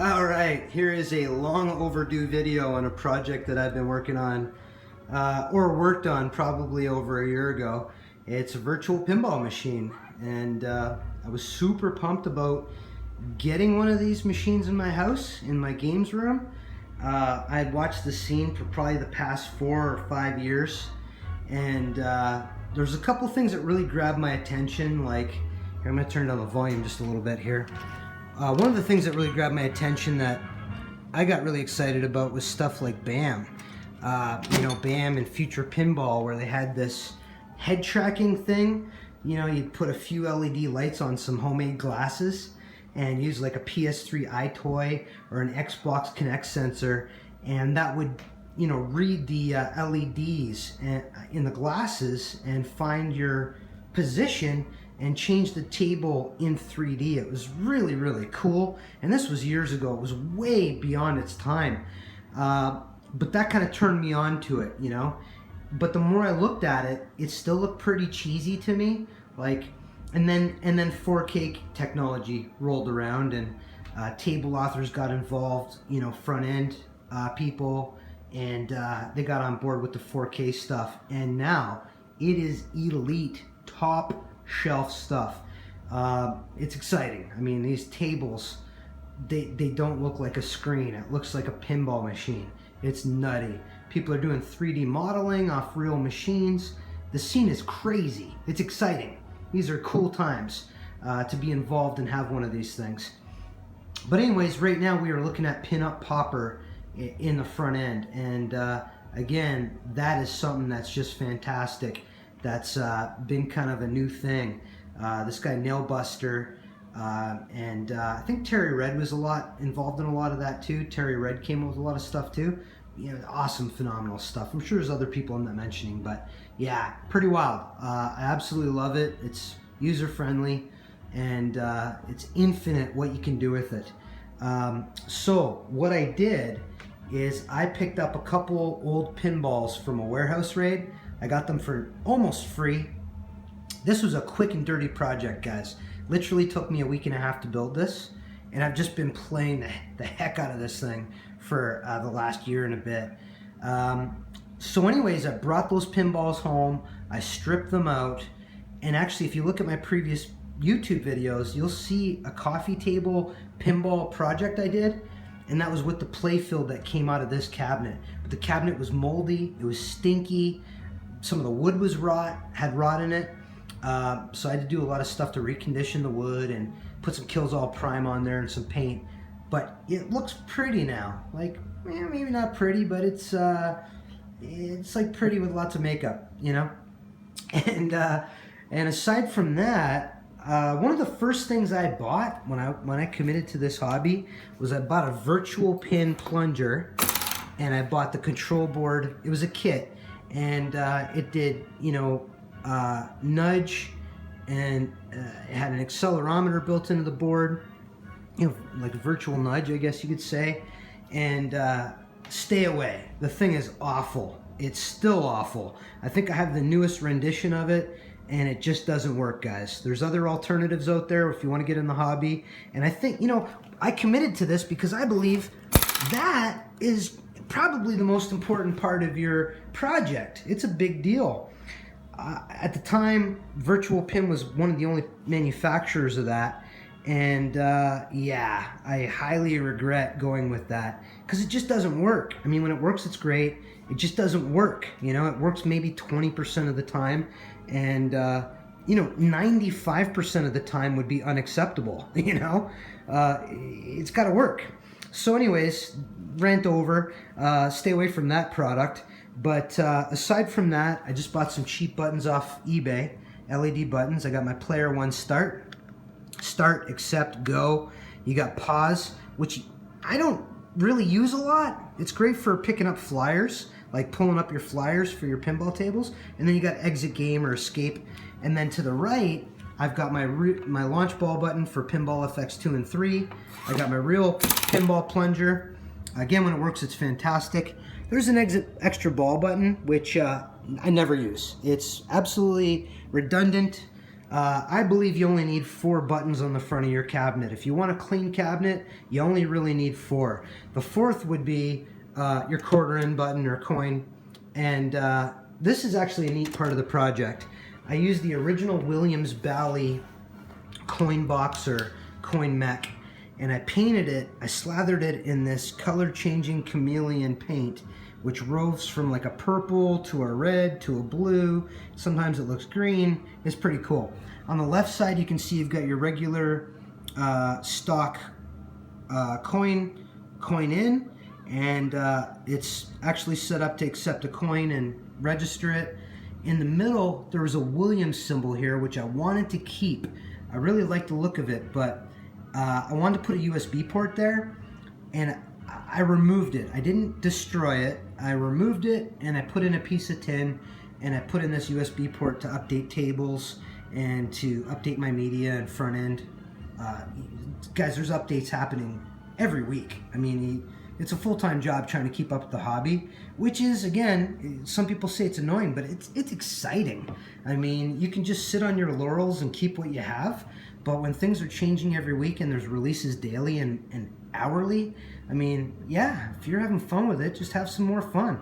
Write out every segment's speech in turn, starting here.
All right, here is a long overdue video on a project that I've been working on, or worked on probably over a year ago. It's a virtual pinball machine, and I was super pumped about getting one of these machines in my house, in my games room. I had watched the scene for probably the past 4 or 5 years, and there's a couple things that really grabbed my attention. Like, here, I'm going to turn down the volume just a little bit here. One of the things that really grabbed my attention that I got really excited about was stuff like BAM. BAM and Virtual Pinball, where they had this head tracking thing. You know, you'd put a few LED lights on some homemade glasses and use like a PS3 iToy or an Xbox Kinect sensor, and that would, you know, read the LEDs in the glasses and find your position and change the table in 3D. It was really, really cool. And this was years ago. It was way beyond its time. But that kind of turned me on to it, you know. But the more I looked at it, it still looked pretty cheesy to me. Like, and then 4K technology rolled around, and table authors got involved, you know, front end people, and they got on board with the 4K stuff. And now it is elite, top shelf stuff. It's exciting. I mean, these tables, they don't look like a screen. It looks like a pinball machine. It's nutty. People are doing 3D modeling off real machines. The scene is crazy. It's exciting. These are cool times to be involved and have one of these things. But anyways, right now we are looking at PinUP Popper in the front end, and again, that is something that's just fantastic. That's been kind of a new thing. This guy Nailbuster, and I think Terry Red was involved in a lot of that too. Terry Red came up with a lot of stuff too. You know, awesome, phenomenal stuff. I'm sure there's other people I'm not mentioning, but yeah, pretty wild. I absolutely love it. It's user friendly, and it's infinite what you can do with it. So what I did is I picked up a couple old pinballs from a warehouse raid. I got them for almost free. This was a quick and dirty project, guys. Literally took me a week and a half to build this, and I've just been playing the heck out of this thing for the last year and a bit. So anyways, I brought those pinballs home, I stripped them out, and actually if you look at my previous YouTube videos, you'll see a coffee table pinball project I did, and that was with the Playfield that came out of this cabinet. But the cabinet was moldy, it was stinky, some of the wood was had rot in it. So I had to do a lot of stuff to recondition the wood and put some Kills-All Prime on there and some paint. But it looks pretty now. Like, maybe not pretty, but it's like pretty with lots of makeup, you know? And aside from that, one of the first things I bought when I committed to this hobby was I bought a Virtua-Pin plunger, and I bought the control board. It was a kit, and it did, you know, nudge, and it had an accelerometer built into the board, you know, like a virtual nudge, I guess you could say, and stay away. The thing is awful. It's still awful. I think I have the newest rendition of it, and it just doesn't work, guys. There's other alternatives out there if you want to get in the hobby, and I think, you know, I committed to this because I believe that is probably the most important part of your project. It's a big deal. At the time, Virtua-Pin was one of the only manufacturers of that, and yeah, I highly regret going with that because it just doesn't work. I mean, when it works, it's great. It just doesn't work. You know, it works maybe 20% of the time, and you know, 95% of the time would be unacceptable. You know, it's got to work. So anyways, rant over. Stay away from that product. But aside from that, I just bought some cheap buttons off eBay, LED buttons. I got my player one start, accept, go. You got pause, which I don't really use a lot. It's great for picking up flyers, like pulling up your flyers for your pinball tables. And then you got exit game or escape. And then to the right, I've got my launch ball button for Pinball FX2 and 3. I got my real pinball plunger. Again, when it works, it's fantastic. There's an extra ball button, which I never use. It's absolutely redundant. I believe you only need 4 buttons on the front of your cabinet. If you want a clean cabinet, you only really need 4. The 4th would be your quarter-in button or coin. And this is actually a neat part of the project. I used the original Williams Bally coin box or coin mech, and I painted it, I slathered it in this color-changing chameleon paint, which roves from like a purple to a red to a blue. Sometimes it looks green. It's pretty cool. On the left side, you can see you've got your regular stock coin in, and it's actually set up to accept a coin and register it. In the middle, there was a Williams symbol here, which I wanted to keep. I really like the look of it, but I wanted to put a USB port there, and I removed it. I didn't destroy it. I removed it, and I put in a piece of tin, and I put in this USB port to update tables and to update my media and front end. Guys, there's updates happening every week. I mean, it's a full-time job trying to keep up with the hobby, which is, again, some people say it's annoying, but it's exciting. I mean, you can just sit on your laurels and keep what you have, but when things are changing every week and there's releases daily and hourly, I mean, yeah, if you're having fun with it, just have some more fun.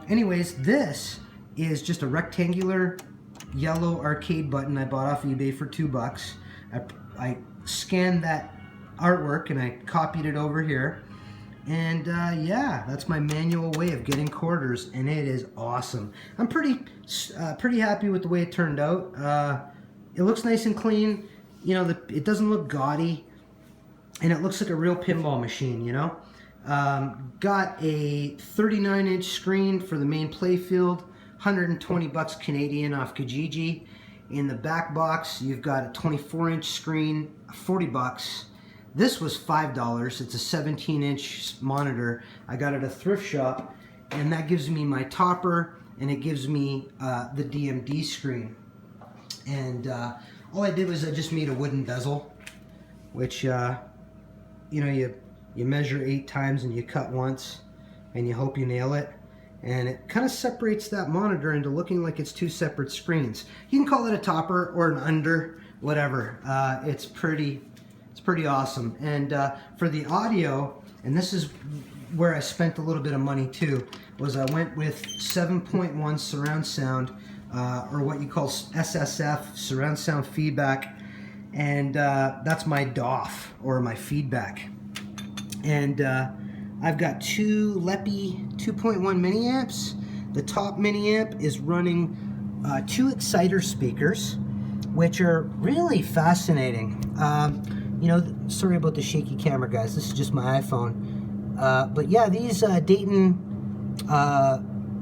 Anyways, this is just a rectangular yellow arcade button I bought off eBay for $2. I scanned that artwork and I copied it over here. And yeah, that's my manual way of getting quarters, and it is awesome. I'm pretty happy with the way it turned out. It looks nice and clean. You know, it doesn't look gaudy, and it looks like a real pinball machine, you know. Got a 39-inch screen for the main Playfield, 120 bucks Canadian off Kijiji. In the back box, you've got a 24-inch screen, 40 bucks. This was $5. It's a 17-inch monitor. I got it at a thrift shop, and that gives me my topper, and it gives me the DMD screen. And all I did was I just made a wooden bezel, which you know, you measure 8 times and you cut once, and you hope you nail it. And it kind of separates that monitor into looking like it's 2 separate screens. You can call it a topper or an under, whatever. It's pretty awesome. And for the audio, and this is where I spent a little bit of money too, was I went with 7.1 surround sound, or what you call SSF, surround sound feedback, and that's my DOF, or my feedback. And I've got 2 Lepi 2.1 mini amps. The top mini amp is running 2 exciter speakers, which are really fascinating. You know, sorry about the shaky camera, guys. This is just my iPhone. But yeah, these Dayton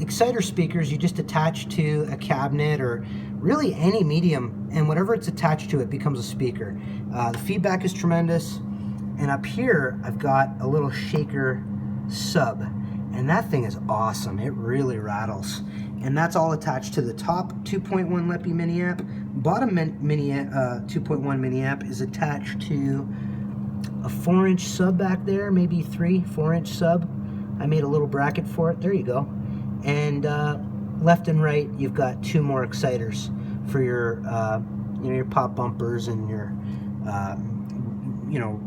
exciter speakers, you just attach to a cabinet or really any medium, and whatever it's attached to, it becomes a speaker. The feedback is tremendous. And up here, I've got a little shaker sub, and that thing is awesome. It really rattles. And that's all attached to the top 2.1 Lepi mini amp. Bottom 2.1 mini amp is attached to a 4-inch sub back there, maybe 4-inch sub. I made a little bracket for it. There you go. And left and right, you've got 2 more exciters for your, you know, your pop bumpers and your, you know,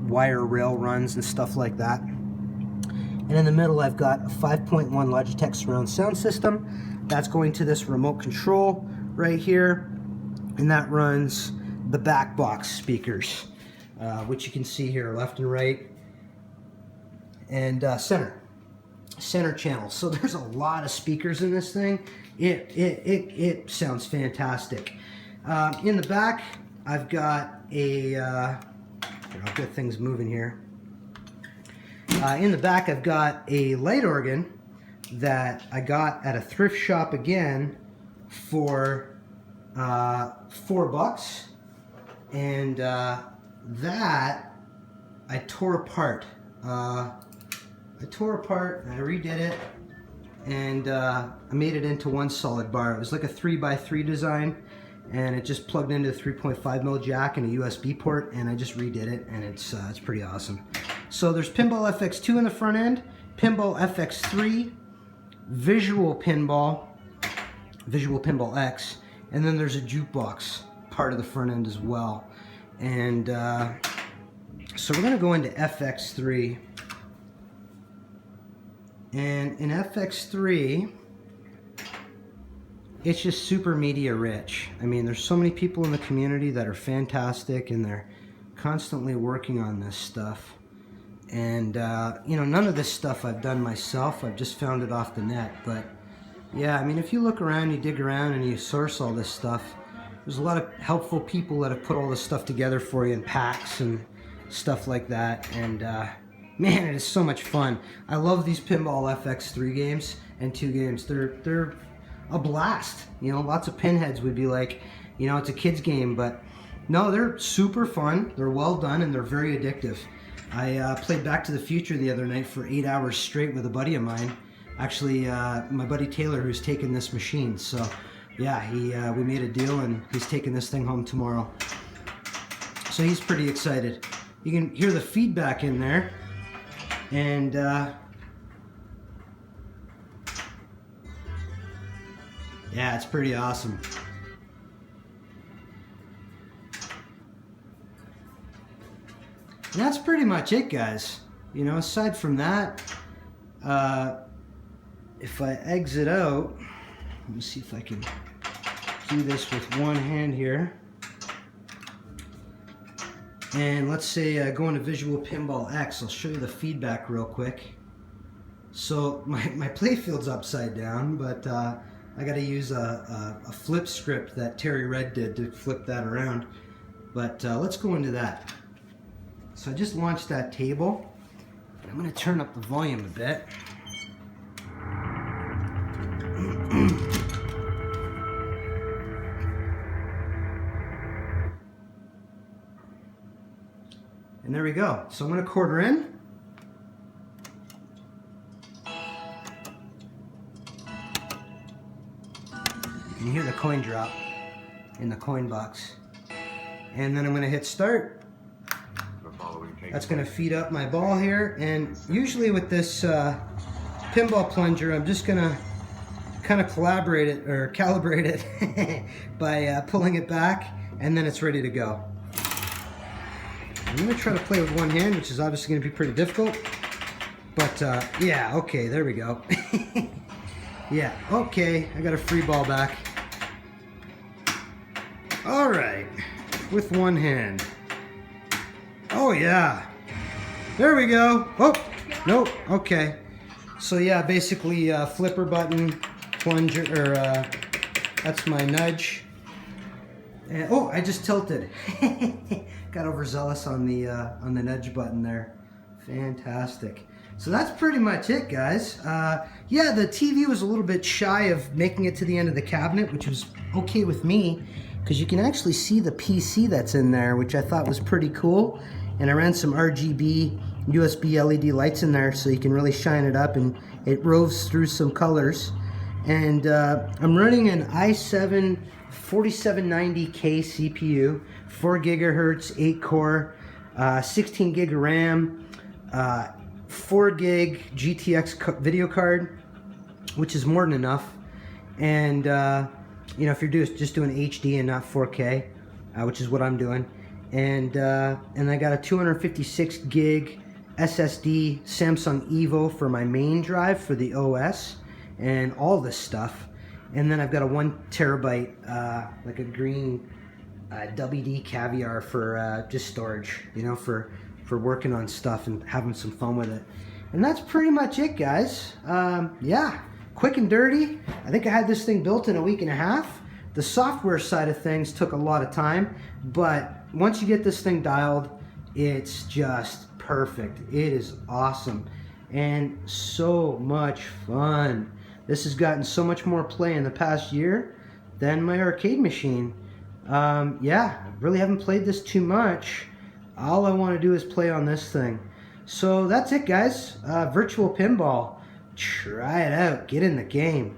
wire rail runs and stuff like that. And in the middle, I've got a 5.1 Logitech surround sound system. That's going to this remote control right here, and that runs the backbox speakers, which you can see here, left and right, and center channel. So there's a lot of speakers in this thing. It sounds fantastic. In the back, I've got a I'll get things moving here. In the back, I've got a light organ that I got at a thrift shop again for $4, and that I tore apart. I redid it, and I made it into one solid bar. It was like a 3x3 design, and it just plugged into a 3.5mm jack and a USB port, and I just redid it, and it's pretty awesome. So there's Pinball FX2 in the front end, Pinball FX3, Virtual Pinball X, and then there's a Jukebox part of the front end as well. And so we're gonna go into FX3. And in FX3, it's just super media rich. I mean, there's so many people in the community that are fantastic, and they're constantly working on this stuff. And you know, none of this stuff I've done myself. I've just found it off the net. But yeah, I mean, if you look around, you dig around, and you source all this stuff, there's a lot of helpful people that have put all this stuff together for you in packs and stuff like that. And man, it is so much fun. I love these Pinball FX3 games and 2 games. They're a blast. You know, lots of pinheads would be like, you know, it's a kid's game, but no, they're super fun. They're well done, and they're very addictive. I played Back to the Future the other night for 8 hours straight with a buddy of mine. Actually, my buddy Taylor, who's taking this machine. So yeah, we made a deal, and he's taking this thing home tomorrow. So he's pretty excited. You can hear the feedback in there. And yeah, it's pretty awesome. And that's pretty much it, guys. You know, aside from that, if I exit out, let me see if I can do this with one hand here. And let's say go into Visual Pinball X. I'll show you the feedback real quick. So my Playfield's upside down, but I got to use a flip script that Terry Red did to flip that around. But let's go into that. So I just launched that table. I'm going to turn up the volume a bit. And there we go. So I'm going to quarter in. You can hear the coin drop in the coin box. And then I'm going to hit start. That's going to feed up my ball here. And usually with this pinball plunger, I'm just going to kind of calibrate it by pulling it back, and then it's ready to go. I'm going to try to play with one hand, which is obviously going to be pretty difficult. But yeah, okay, there we go. Yeah, okay, I got a free ball back. All right, with one hand. Oh yeah, there we go. Oh, nope, okay. So yeah, basically flipper button, plunger, or that's my nudge. And, oh, I just tilted. Got overzealous on the nudge button there. Fantastic. So that's pretty much it, guys. Yeah, the TV was a little bit shy of making it to the end of the cabinet, which was okay with me, because you can actually see the PC that's in there, which I thought was pretty cool. And I ran some RGB USB LED lights in there so you can really shine it up, and it roves through some colors. And I'm running an i7 4790K CPU, 4 gigahertz, 8 core, 16 gig of RAM, 4 gig GTX video card, which is more than enough. And you know, if you're just doing HD and not 4K, which is what I'm doing. And I got a 256 gig SSD Samsung Evo for my main drive for the OS and all this stuff. And then I've got a 1 terabyte like a green WD Caviar for just storage, you know, for working on stuff and having some fun with it. And that's pretty much it, guys. Yeah, quick and dirty. I think I had this thing built in a week and a half. The software side of things took a lot of time, but once you get this thing dialed, it's just perfect. It is awesome and so much fun. This has gotten so much more play in the past year than my arcade machine. Yeah, I really haven't played this too much. All I want to do is play on this thing. So that's it, guys. Virtual Pinball. Try it out. Get in the game.